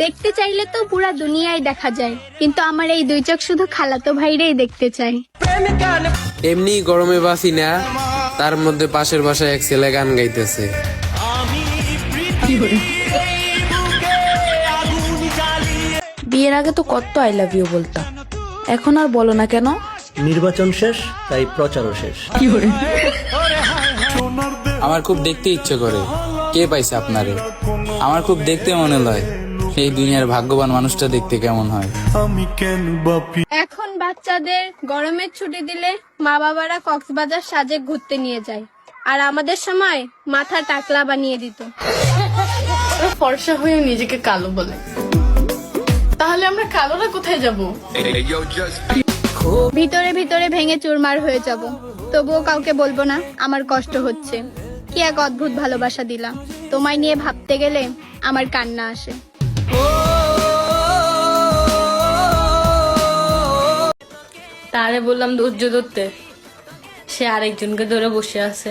দেখতে চাইলে তো পুরা দুনিয়ায় দেখা যায়, কিন্তু আমার এই দুই চোখ শুধু খালাতো ভাইরেই দেখতে চাই। এমনি গরমে বাসি না, তার মধ্যে পাশের বাসায় এক ছেলে গান গাইতেছে। বিয়ের আগে তো কত আই লাভ ইউ বলতাম, এখন আর বলো না কেন? নির্বাচন শেষ, তাই প্রচারও শেষ। আমার খুব দেখতে ইচ্ছে করে, কে পাইছে আপনারে? আমার খুব দেখতে মনে লয় এই দুনিয়ার ভাগ্যবান মানুষটা দেখতে কেমন হয়। এখন বাচ্চাদের গরমের ছুটি দিলে মা বাবারা কক্সবাজার সাজেক ঘুরতে নিয়ে যায়, আর আমাদের সময় মাথা টাকলা বানিয়ে দিত। ফর্সা হয়ে নিজেকে কালো বলে, তাহলে আমরা কালোরা কোথায় যাব? ভিতরে ভিতরে ভেঙে চুরমার হয়ে যাব, তবুও কাউকে বলবো না আমার কষ্ট হচ্ছে। কি এক অদ্ভুত ভালোবাসা দিলাম, তোমায় নিয়ে ভাবতে গেলে আমার কান্না আসে। তারে বললাম ধৈর্য ধরতে, সে আরেকজনকে ধরে বসে আছে।